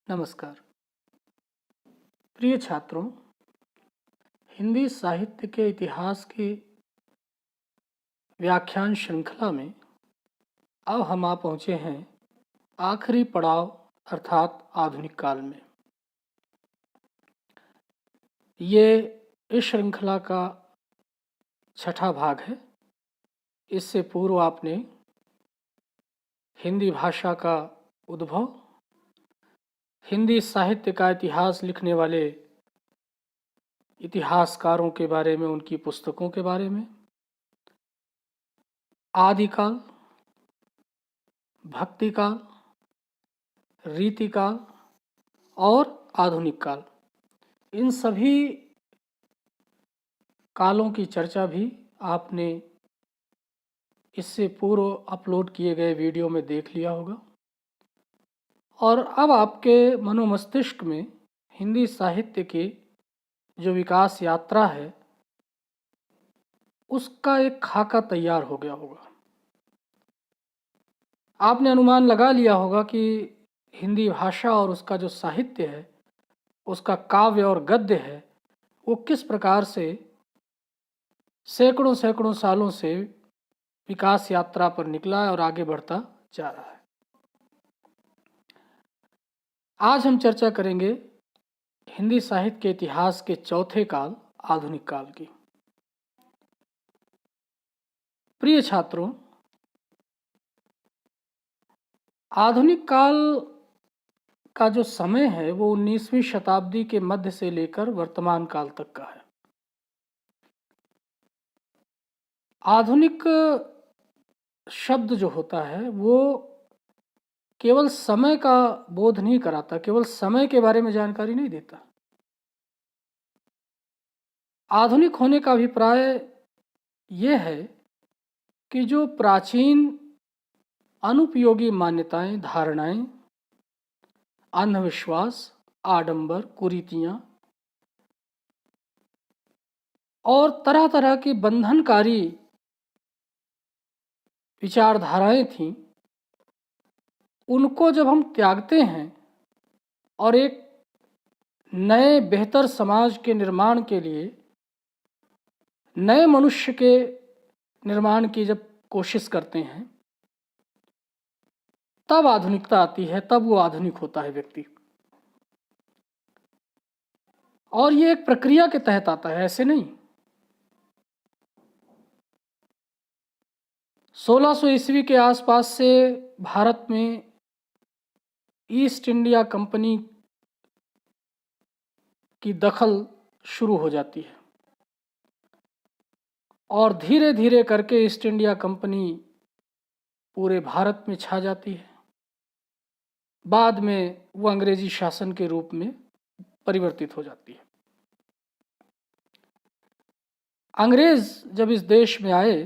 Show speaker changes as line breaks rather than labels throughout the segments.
नमस्कार प्रिय छात्रों, हिंदी साहित्य के इतिहास की व्याख्यान श्रृंखला में अब हम आ पहुँचे हैं आखिरी पड़ाव अर्थात आधुनिक काल में। ये इस श्रृंखला का छठा भाग है। इससे पूर्व आपने हिंदी भाषा का उद्भव, हिंदी साहित्य का इतिहास लिखने वाले इतिहासकारों के बारे में, उनकी पुस्तकों के बारे में, आदिकाल, भक्तिकाल, रीतिकाल और आधुनिक काल, इन सभी कालों की चर्चा भी आपने इससे पूर्व अपलोड किए गए वीडियो में देख लिया होगा। और अब आपके मनोमस्तिष्क में हिंदी साहित्य की जो विकास यात्रा है उसका एक खाका तैयार हो गया होगा। आपने अनुमान लगा लिया होगा कि हिंदी भाषा और उसका जो साहित्य है, उसका काव्य और गद्य है, वो किस प्रकार से सैकड़ों सैकड़ों सालों से विकास यात्रा पर निकला है और आगे बढ़ता जा रहा है। आज हम चर्चा करेंगे हिंदी साहित्य के इतिहास के चौथे काल, आधुनिक काल की। प्रिय छात्रों, आधुनिक काल का जो समय है वो 19वीं शताब्दी के मध्य से लेकर वर्तमान काल तक का है। आधुनिक शब्द जो होता है वो केवल समय का बोध नहीं कराता, केवल समय के बारे में जानकारी नहीं देता। आधुनिक होने का अभिप्राय ये है कि जो प्राचीन अनुपयोगी मान्यताएं, धारणाएं, अंधविश्वास, आडंबर, कुरीतियां और तरह तरह की बंधनकारी विचारधाराएं थीं, उनको जब हम त्यागते हैं और एक नए बेहतर समाज के निर्माण के लिए, नए मनुष्य के निर्माण की जब कोशिश करते हैं, तब आधुनिकता आती है, तब वो आधुनिक होता है व्यक्ति। और ये एक प्रक्रिया के तहत आता है, ऐसे नहीं। 1600 ईस्वी के आसपास से भारत में ईस्ट इंडिया कंपनी की दखल शुरू हो जाती है और धीरे धीरे करके ईस्ट इंडिया कंपनी पूरे भारत में छा जाती है। बाद में वो अंग्रेजी शासन के रूप में परिवर्तित हो जाती है। अंग्रेज जब इस देश में आए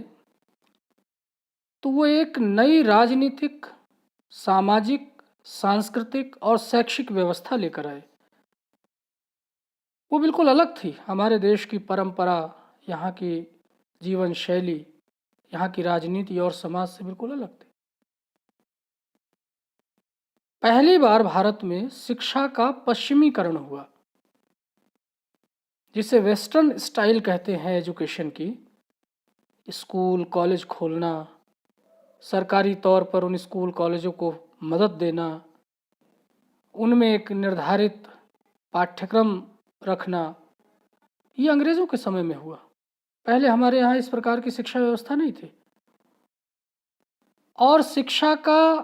तो वो एक नई राजनीतिक, सामाजिक, सांस्कृतिक और शैक्षिक व्यवस्था लेकर आए। वो बिल्कुल अलग थी। हमारे देश की परंपरा, यहाँ की जीवन शैली, यहाँ की राजनीति और समाज से बिल्कुल अलग थी। पहली बार भारत में शिक्षा का पश्चिमीकरण हुआ, जिसे वेस्टर्न स्टाइल कहते हैं एजुकेशन की। स्कूल कॉलेज खोलना, सरकारी तौर पर उन स्कूल कॉलेजों को मदद देना, उनमें एक निर्धारित पाठ्यक्रम रखना, ये अंग्रेज़ों के समय में हुआ। पहले हमारे यहाँ इस प्रकार की शिक्षा व्यवस्था नहीं थी। और शिक्षा का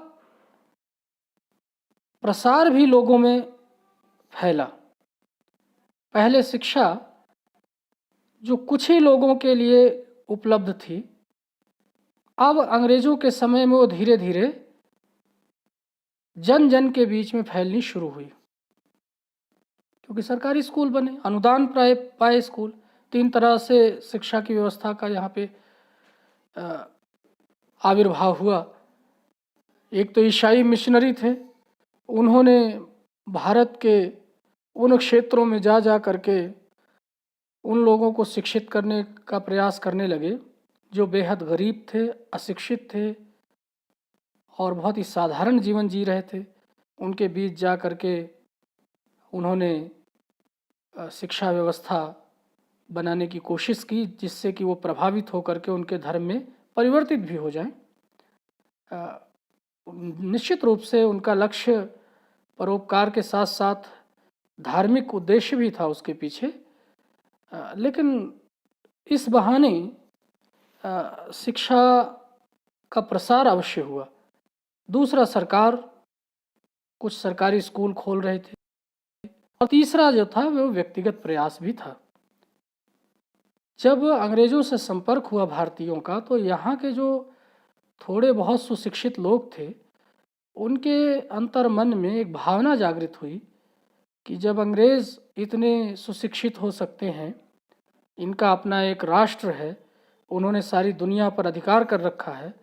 प्रसार भी लोगों में फैला। पहले शिक्षा जो कुछ ही लोगों के लिए उपलब्ध थी, अब अंग्रेज़ों के समय में वो धीरे धीरे जन जन के बीच में फैलनी शुरू हुई, क्योंकि सरकारी स्कूल बने, अनुदान पाए स्कूल। 3 तरह से शिक्षा की व्यवस्था का यहाँ पे आविर्भाव हुआ। एक तो ईसाई मिशनरी थे, उन्होंने भारत के उन क्षेत्रों में जा करके उन लोगों को शिक्षित करने का प्रयास करने लगे जो बेहद गरीब थे, अशिक्षित थे और बहुत ही साधारण जीवन जी रहे थे। उनके बीच जा करके उन्होंने शिक्षा व्यवस्था बनाने की कोशिश की जिससे कि वो प्रभावित होकर के उनके धर्म में परिवर्तित भी हो जाएं। निश्चित रूप से उनका लक्ष्य परोपकार के साथ साथ धार्मिक उद्देश्य भी था उसके पीछे, लेकिन इस बहाने शिक्षा का प्रसार अवश्य हुआ। दूसरा, सरकार कुछ सरकारी स्कूल खोल रहे थे, और तीसरा जो था वो व्यक्तिगत प्रयास भी था। जब अंग्रेज़ों से संपर्क हुआ भारतीयों का, तो यहाँ के जो थोड़े बहुत सुशिक्षित लोग थे उनके अंतर्मन में एक भावना जागृत हुई कि जब अंग्रेज़ इतने सुशिक्षित हो सकते हैं, इनका अपना एक राष्ट्र है, उन्होंने सारी दुनिया पर अधिकार कर रखा है,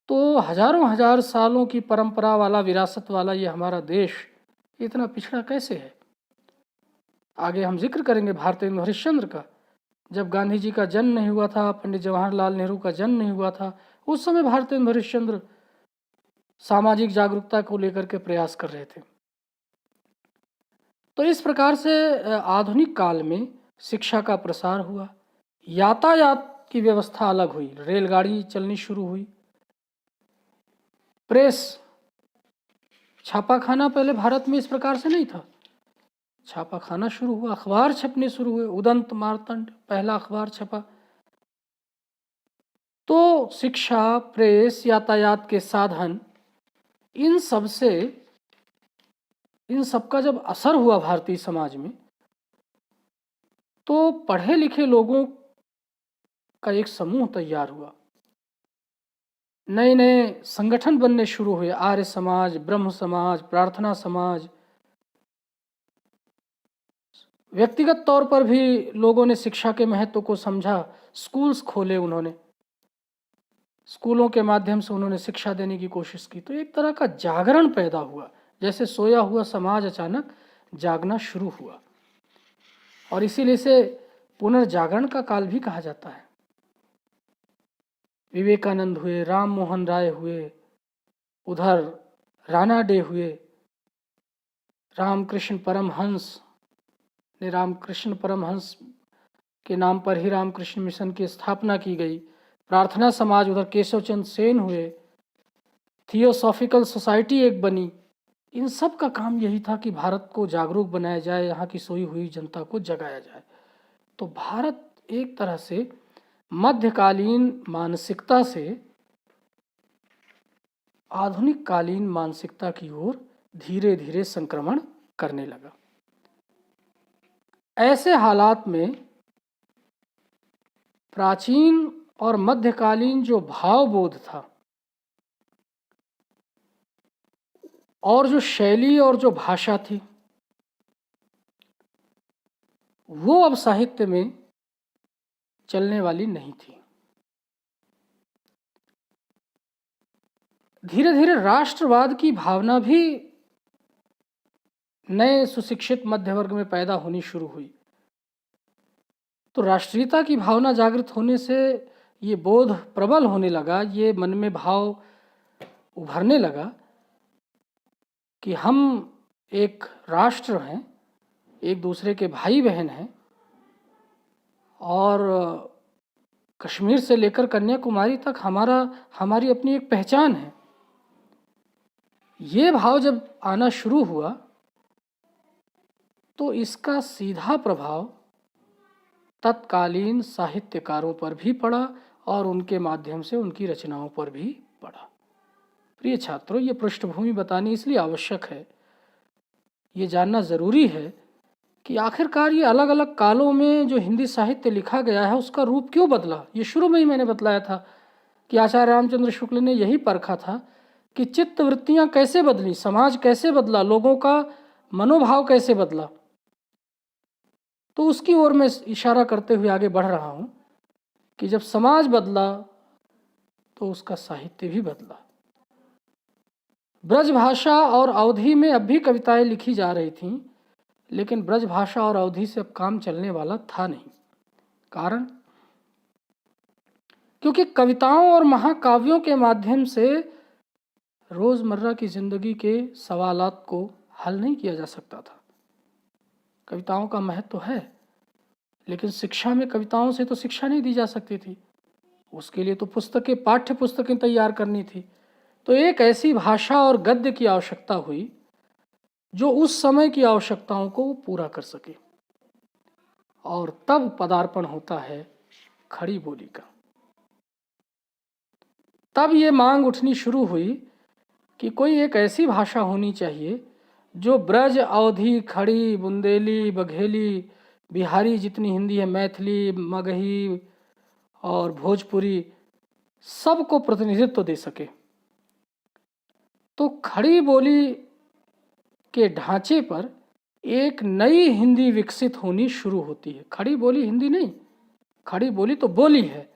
तो हजारों हजार सालों की परंपरा वाला, विरासत वाला ये हमारा देश इतना पिछड़ा कैसे है। आगे हम जिक्र करेंगे भारतेंदु हरिश्चंद्र का। जब गांधी जी का जन्म नहीं हुआ था, पंडित जवाहरलाल नेहरू का जन्म नहीं हुआ था, उस समय भारतेंदु हरिश्चंद्र सामाजिक जागरूकता को लेकर के प्रयास कर रहे थे। तो इस प्रकार से आधुनिक काल में शिक्षा का प्रसार हुआ, यातायात की व्यवस्था अलग हुई, रेलगाड़ी चलनी शुरू हुई, प्रेस, छापाखाना पहले भारत में इस प्रकार से नहीं था, छापाखाना शुरू हुआ, अखबार छपने शुरू हुए, उदंत मार्तंड पहला अखबार छपा। तो शिक्षा, प्रेस, यातायात के साधन, इन सब का जब असर हुआ भारतीय समाज में, तो पढ़े लिखे लोगों का एक समूह तैयार हुआ, नए नए संगठन बनने शुरू हुए, आर्य समाज, ब्रह्म समाज, प्रार्थना समाज। व्यक्तिगत तौर पर भी लोगों ने शिक्षा के महत्व को समझा, स्कूल्स खोले उन्होंने, स्कूलों के माध्यम से उन्होंने शिक्षा देने की कोशिश की। तो एक तरह का जागरण पैदा हुआ, जैसे सोया हुआ समाज अचानक जागना शुरू हुआ, और इसीलिए इसे पुनर्जागरण का काल भी कहा जाता है। विवेकानंद हुए, राम मोहन राय हुए, उधर राणा डे हुए, रामकृष्ण परमहंस ने, रामकृष्ण परमहंस के नाम पर ही रामकृष्ण मिशन की स्थापना की गई। प्रार्थना समाज, उधर केशव चंद्र सेन हुए, थियोसॉफिकल सोसाइटी एक बनी। इन सब का काम यही था कि भारत को जागरूक बनाया जाए, यहाँ की सोई हुई जनता को जगाया जाए। तो भारत एक तरह से मध्यकालीन मानसिकता से आधुनिक कालीन मानसिकता की ओर धीरे धीरे संक्रमण करने लगा। ऐसे हालात में प्राचीन और मध्यकालीन जो भावबोध था, और जो शैली और जो भाषा थी, वो अब साहित्य में चलने वाली नहीं थी। धीरे धीरे राष्ट्रवाद की भावना भी नए सुशिक्षित मध्य वर्ग में पैदा होनी शुरू हुई। तो राष्ट्रीयता की भावना जागृत होने से ये बोध प्रबल होने लगा, ये मन में भाव उभरने लगा कि हम एक राष्ट्र हैं, एक दूसरे के भाई बहन हैं, और कश्मीर से लेकर कन्याकुमारी तक हमारी अपनी एक पहचान है। ये भाव जब आना शुरू हुआ तो इसका सीधा प्रभाव तत्कालीन साहित्यकारों पर भी पड़ा और उनके माध्यम से उनकी रचनाओं पर भी पड़ा। प्रिय छात्रों, ये पृष्ठभूमि बतानी इसलिए आवश्यक है, ये जानना ज़रूरी है कि आखिरकार ये अलग अलग कालों में जो हिंदी साहित्य लिखा गया है उसका रूप क्यों बदला। ये शुरू में ही मैंने बतलाया था कि आचार्य रामचंद्र शुक्ल ने यही परखा था कि चित्त वृत्तियाँ कैसे बदली, समाज कैसे बदला, लोगों का मनोभाव कैसे बदला। तो उसकी ओर मैं इशारा करते हुए आगे बढ़ रहा हूँ कि जब समाज बदला तो उसका साहित्य भी बदला। ब्रज भाषा और अवधी में अब भी कविताएं लिखी जा रही थीं, लेकिन ब्रज भाषा और अवधी से अब काम चलने वाला था नहीं। कारण, क्योंकि कविताओं और महाकाव्यों के माध्यम से रोजमर्रा की जिंदगी के सवालात को हल नहीं किया जा सकता था। कविताओं का महत्व तो है, लेकिन शिक्षा में कविताओं से तो शिक्षा नहीं दी जा सकती थी। उसके लिए तो पुस्तकें, पाठ्य पुस्तकें तैयार करनी थी। तो एक ऐसी भाषा और गद्य की आवश्यकता हुई जो उस समय की आवश्यकताओं को वो पूरा कर सके, और तब पदार्पण होता है खड़ी बोली का। तब ये मांग उठनी शुरू हुई कि कोई एक ऐसी भाषा होनी चाहिए जो ब्रज, अवधी, खड़ी, बुंदेली, बघेली, बिहारी, जितनी हिंदी है, मैथिली, मगही और भोजपुरी, सबको प्रतिनिधित्व दे सके। तो खड़ी बोली के ढांचे पर एक नई हिंदी विकसित होनी शुरू होती है। खड़ी बोली हिंदी नहीं, खड़ी बोली तो बोली है,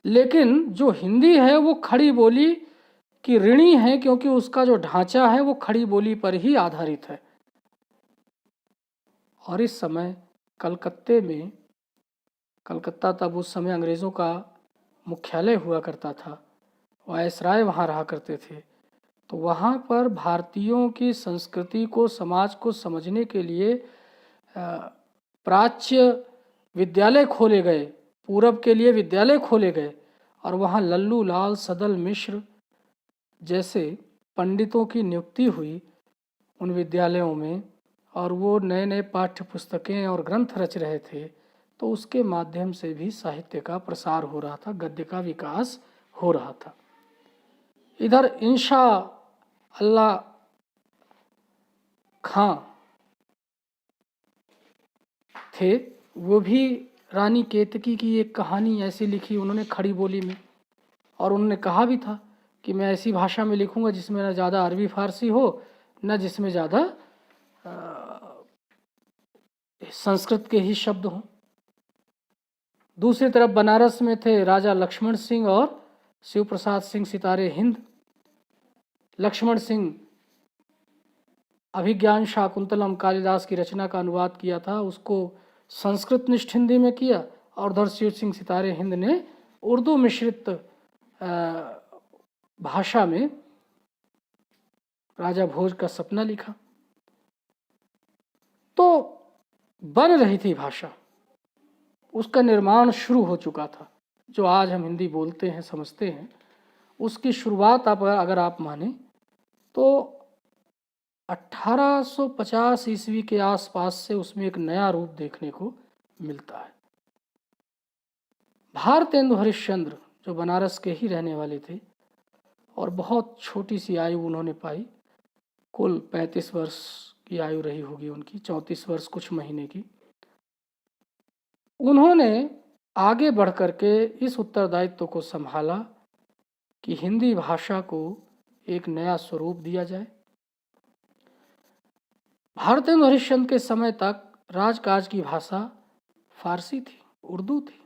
लेकिन जो हिंदी है वो खड़ी बोली की ऋणी है, क्योंकि उसका जो ढांचा है वो खड़ी बोली पर ही आधारित है। और इस समय कलकत्ते में, कलकत्ता तब उस समय अंग्रेज़ों का मुख्यालय हुआ करता था, वायसराय वहाँ रहा करते थे। तो वहाँ पर भारतीयों की संस्कृति को, समाज को समझने के लिए प्राच्य विद्यालय खोले गए, पूरब के लिए विद्यालय खोले गए, और वहाँ लल्लू लाल, सदल मिश्र जैसे पंडितों की नियुक्ति हुई उन विद्यालयों में, और वो नए नए पाठ्य पुस्तकें और ग्रंथ रच रहे थे। तो उसके माध्यम से भी साहित्य का प्रसार हो रहा था, गद्य का विकास हो रहा था। इधर इंशा अल्लाह खां थे, वो भी रानी केतकी की एक कहानी ऐसी लिखी उन्होंने खड़ी बोली में, और उन्होंने कहा भी था कि मैं ऐसी भाषा में लिखूंगा जिसमें न ज़्यादा अरबी फारसी हो, न जिसमें ज़्यादा संस्कृत के ही शब्द हों। दूसरी तरफ बनारस में थे राजा लक्ष्मण सिंह और शिव प्रसाद सिंह सितारे हिंद। लक्ष्मण सिंह अभिज्ञान शाकुंतलम कालिदास की रचना का अनुवाद किया था, उसको संस्कृत निष्ठ हिंदी में किया, और उधर शिव सिंह सितारे हिंद ने उर्दू मिश्रित भाषा में राजा भोज का सपना लिखा। तो बन रही थी भाषा, उसका निर्माण शुरू हो चुका था। जो आज हम हिंदी बोलते हैं, समझते हैं, उसकी शुरुआत अगर आप माने तो 1850 ईस्वी के आसपास से उसमें एक नया रूप देखने को मिलता है। भारतेंदु हरिश्चंद्र जो बनारस के ही रहने वाले थे, और बहुत छोटी सी आयु उन्होंने पाई, कुल 35 वर्ष की आयु रही होगी उनकी, 34 वर्ष कुछ महीने की। उन्होंने आगे बढ़ कर के इस उत्तरदायित्व को संभाला कि हिंदी भाषा को एक नया स्वरूप दिया जाए। भारतेंदु हरिश्चंद्र के समय तक राजकाज की भाषा फारसी थी, उर्दू थी।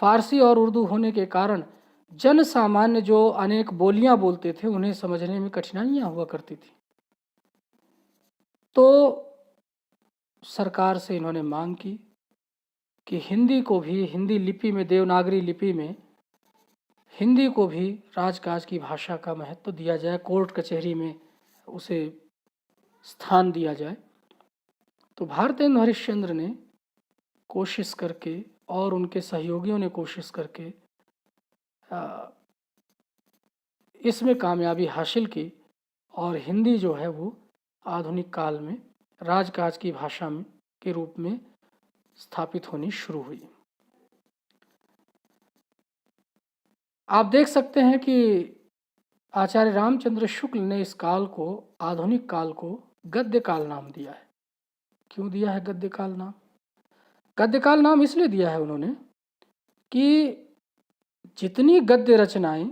फारसी और उर्दू होने के कारण जन सामान्य जो अनेक बोलियां बोलते थे उन्हें समझने में कठिनाइयां हुआ करती थी। तो सरकार से इन्होंने मांग की कि हिंदी को भी, हिंदी लिपि में, देवनागरी लिपि में हिंदी को भी राजकाज की भाषा का महत्व दिया जाए, कोर्ट कचहरी में उसे स्थान दिया जाए। तो भारतेंदु हरिश्चंद्र ने कोशिश करके, और उनके सहयोगियों ने कोशिश करके इसमें कामयाबी हासिल की, और हिंदी जो है वो आधुनिक काल में राजकाज की भाषा में के रूप में स्थापित होनी शुरू हुई। आप देख सकते हैं कि आचार्य रामचंद्र शुक्ल ने इस काल को, आधुनिक काल को, गद्य काल नाम दिया है। क्यों दिया है गद्य काल नाम? गद्य काल नाम इसलिए दिया है उन्होंने कि जितनी गद्य रचनाएं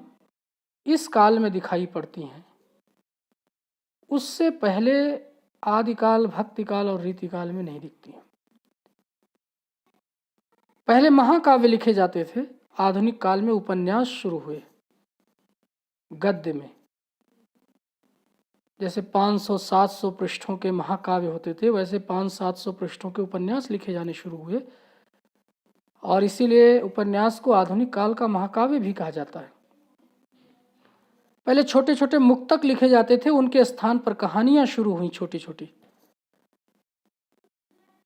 इस काल में दिखाई पड़ती हैं, उससे पहले आदिकाल, भक्तिकाल और रीतिकाल में नहीं दिखती हैं। पहले महाकाव्य लिखे जाते थे, आधुनिक काल में उपन्यास शुरू हुए गद्य में। जैसे 500-700 पृष्ठों के महाकाव्य होते थे, वैसे 500-700 पृष्ठों के उपन्यास लिखे जाने शुरू हुए, और इसीलिए उपन्यास को आधुनिक काल का महाकाव्य भी कहा जाता है। पहले छोटे छोटे मुक्तक लिखे जाते थे, उनके स्थान पर कहानियां शुरू हुई छोटी छोटी।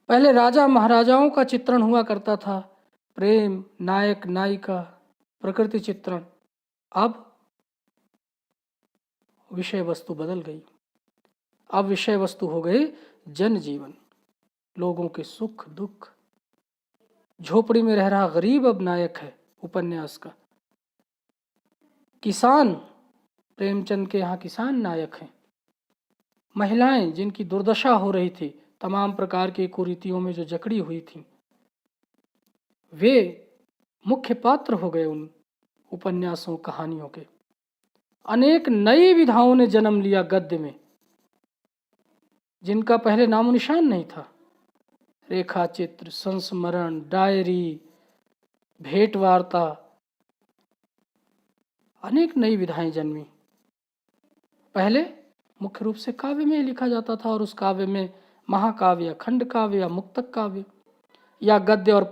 पहले राजा महाराजाओं का चित्रण हुआ करता था, प्रेम, नायक नायिका, प्रकृति चित्रण। अब विषय वस्तु बदल गई। अब विषय वस्तु हो गई जन जीवन, लोगों के सुख दुख। झोपड़ी में रह रहा गरीब अब नायक है उपन्यास का। किसान, प्रेमचंद के यहाँ किसान नायक हैं। महिलाएं जिनकी दुर्दशा हो रही थी, तमाम प्रकार की कुरीतियों में जो जकड़ी हुई थी, वे मुख्य पात्र हो गए उन उपन्यासों कहानियों के। अनेक नई विधाओं ने जन्म लिया गद्य में, जिनका पहले नामो निशान नहीं था। रेखा चित्र, संस्मरण, डायरी, भेंट वार्ता, अनेक नई विधाएं जन्मी। पहले मुख्य रूप से काव्य में लिखा जाता था, और उस काव्य में महाकाव्य, खंड काव्य या मुक्तक काव्य या गद्य और